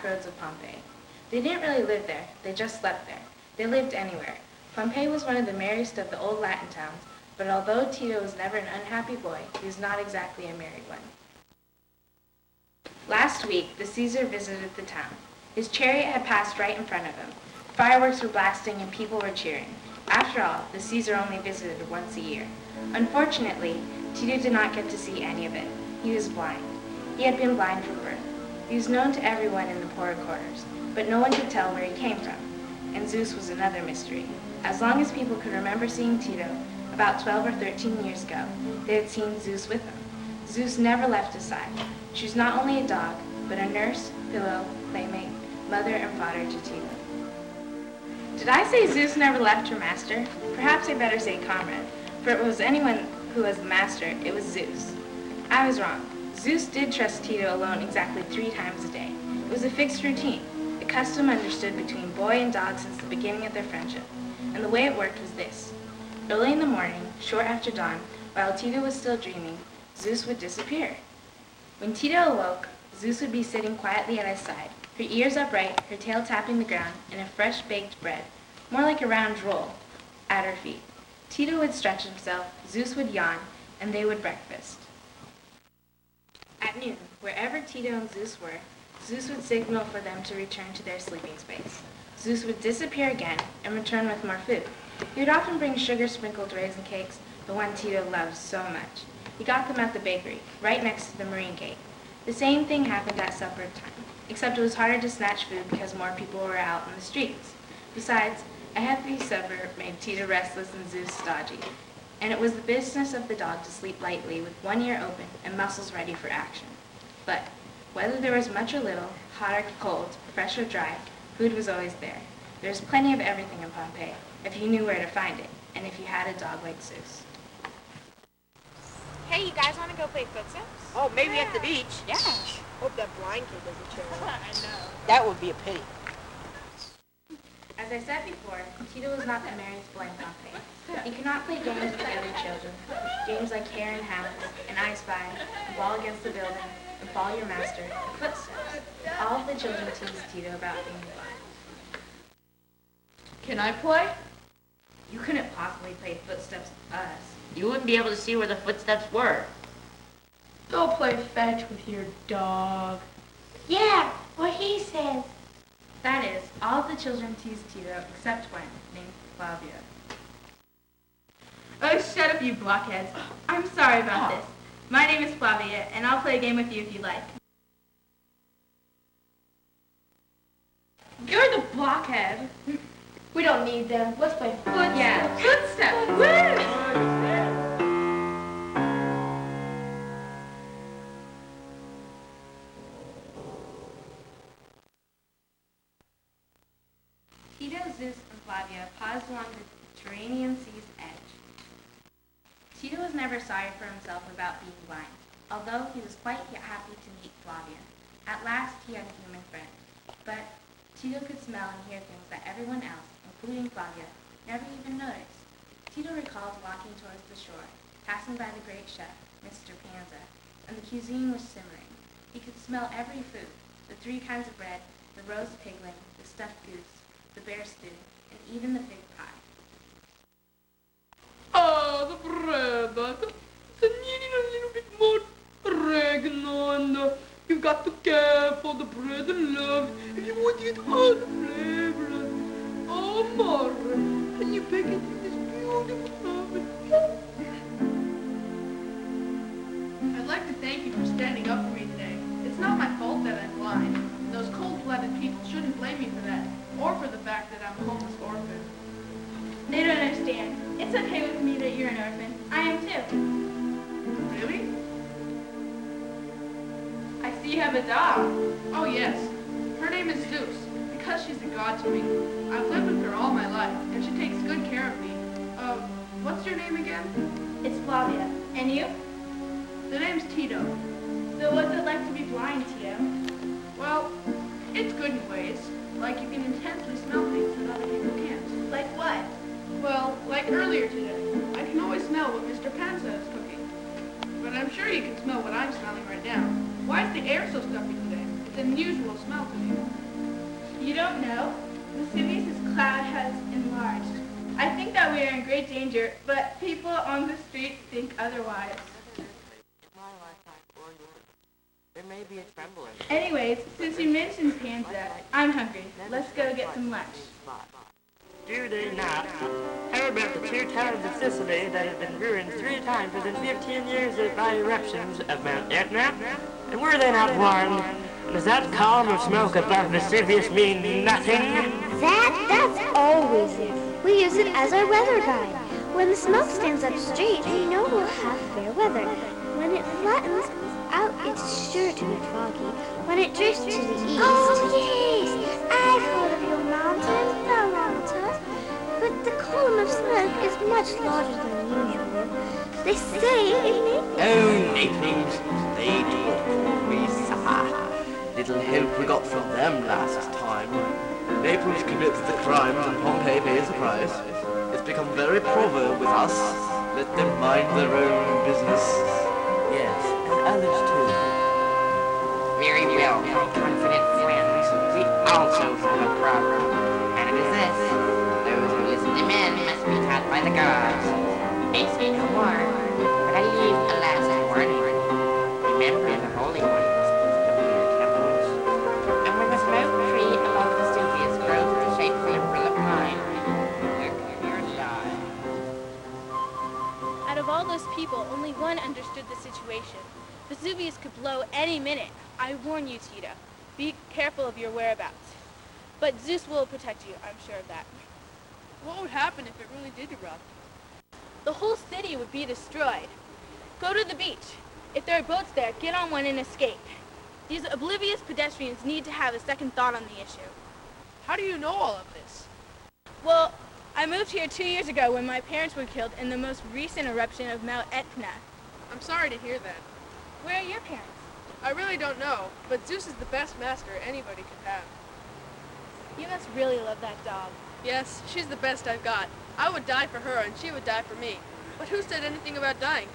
roads of Pompeii. They didn't really live there, they just slept there. They lived anywhere. Pompeii was one of the merriest of the old Latin towns, but although Tito was never an unhappy boy, he was not exactly a married one. Last week, the Caesar visited the town. His chariot had passed right in front of him. Fireworks were blasting and people were cheering. After all, the Caesar only visited once a year. Unfortunately, Tito did not get to see any of it. He was blind. He had been blind from birth. He was known to everyone in the poorer quarters, but no one could tell where he came from. And Zeus was another mystery. As long as people could remember seeing Tito, about 12 or 13 years ago, they had seen Zeus with him. Zeus never left his side. She was not only a dog, but a nurse, pillow, playmate, mother, and fodder to Tito. Did I say Zeus never left her master? Perhaps I better say comrade, for if it was anyone who was the master, it was Zeus. I was wrong. Zeus did trust Tito alone exactly 3 times a day. It was a fixed routine, a custom understood between boy and dog since the beginning of their friendship. And the way it worked was this. Early in the morning, short after dawn, while Tito was still dreaming, Zeus would disappear. When Tito awoke, Zeus would be sitting quietly at his side, her ears upright, her tail tapping the ground, and a fresh baked bread, more like a round roll, at her feet. Tito would stretch himself, Zeus would yawn, and they would breakfast. At noon, wherever Tito and Zeus were, Zeus would signal for them to return to their sleeping space. Zeus would disappear again and return with more food. He would often bring sugar-sprinkled raisin cakes, the one Tito loved so much. He got them at the bakery, right next to the marine gate. The same thing happened at supper time, except it was harder to snatch food because more people were out in the streets. Besides, a hefty supper made Tito restless and Zeus stodgy, and it was the business of the dog to sleep lightly with one ear open and muscles ready for action. But whether there was much or little, hot or cold, fresh or dry, food was always there. There was plenty of everything in Pompeii, if you knew where to find it, and if you had a dog like Zeus. Hey, you guys want to go play footsteps? Oh, maybe at the beach. Yeah. Hope that blind kid doesn't show up. I know. That would be a pity. As I said before, Tito was not the merriest boy in Pompeii. He could not play games with the other children, games like hare and hounds, and I spy, and ball against the building, and follow your master, and footsteps. All of the children teased Tito about being blind. Can I play? You couldn't possibly play footsteps with us. You wouldn't be able to see where the footsteps were. Go play fetch with your dog. Yeah, what he says. That is, all of the children teased Tito except one, named Flavia. Oh, shut up, you blockheads. I'm sorry about this. My name is Flavia, and I'll play a game with you if you like. You're the blockhead. We don't need them. Let's play footsteps. Yeah, footsteps. Woo! Tito, Zeus, and Flavia paused along the Tyrrhenian Sea's edge. Tito was never sorry for himself about being blind, although he was quite happy to meet Flavia. At last he had a human friend. But Tito could smell and hear things that everyone else, including Flavia, never even noticed. Tito recalled walking towards the shore, passing by the great chef, Mr. Panza, and the cuisine was simmering. He could smell every food, the 3 kinds of bread, the roast pigling, the stuffed goose, the bear stew, and even the fig pie. Oh, the bread. The needing a little bit more oregano. You've got to care for the bread and love if you want it all the flavor. Oh, more. Can you bake it in this beautiful oven? I'd like to thank you for standing up for me today. It's not my fault that I'm blind. Those cold-blooded people shouldn't blame me for that, or for the fact that I'm a homeless orphan. They don't understand. It's okay with me that you're an orphan. I am too. Really? I see you have a dog. Oh, yes. Her name is Zeus, because she's a god to me. I've lived with her all my life, and she takes good care of me. What's your name again? It's Flavia. And you? The name's Tito. So what's it like to be blind, Tito? Well, it's good in ways. Like you can intensely smell things that other people can't. Like what? Well, like earlier today, I can always smell what Mr. Panza is cooking. But I'm sure you can smell what I'm smelling right now. Why is the air so stuffy today? It's an unusual smell to me. we are in great danger, but people on the street think otherwise. There may be a trembling. Anyways, since you mentioned Panza, I'm hungry. Let's go get some lunch. Do they not? How about the two towns of Sicily that have been ruined 3 times within 15 years by eruptions of Mount Etna? And were they not warned? Does that column of smoke above Vesuvius mean nothing? That's always it. We use it as our weather guide. When the smoke stands up straight, we know we'll have fair weather. When it flattens out, it's sure to be foggy. When it drifts to the east... Oh, yes! I've heard of your mountain barometer. But the column of smoke is much larger than usual. They say it may... Oh, Naples, they did always suffer. Little help we got from them last time. Naples commits the crimes and Pompeii pays the price. It's become very proverb with us. Let them mind their own business. Yes, and others too. Very well, confident friends. We also have a problem. And it is this. Those who listen to men must be taught by the gods. I say no more, but I leave a last warning. Remember the holy ones, the weird temples. And when the smoke tree above Vesuvius grows to shape the umbrella pine, look, you're die. Out of all those people, only one understood the situation. Vesuvius could blow any minute. I warn you, Tito. Be careful of your whereabouts. But Zeus will protect you, I'm sure of that. What would happen if it really did erupt? The whole city would be destroyed. Go to the beach. If there are boats there, get on one and escape. These oblivious pedestrians need to have a second thought on the issue. How do you know all of this? Well, I moved here 2 years ago when my parents were killed in the most recent eruption of Mount Etna. I'm sorry to hear that. Where are your parents? I really don't know, but Zeus is the best master anybody could have. You must really love that dog. Yes, she's the best I've got. I would die for her and she would die for me. But who said anything about dying?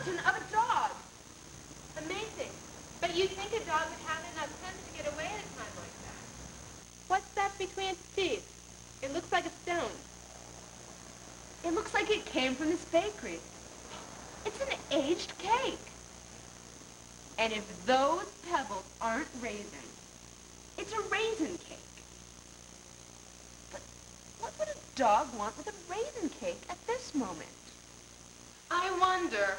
skeleton of a dog. Amazing. But you'd think a dog would have enough sense to get away at a time like that. What's that between its teeth? It looks like a stone. It looks like it came from this bakery. It's an aged cake. And if those pebbles aren't raisins, it's a raisin cake. But what would a dog want with a raisin cake at this moment? I wonder.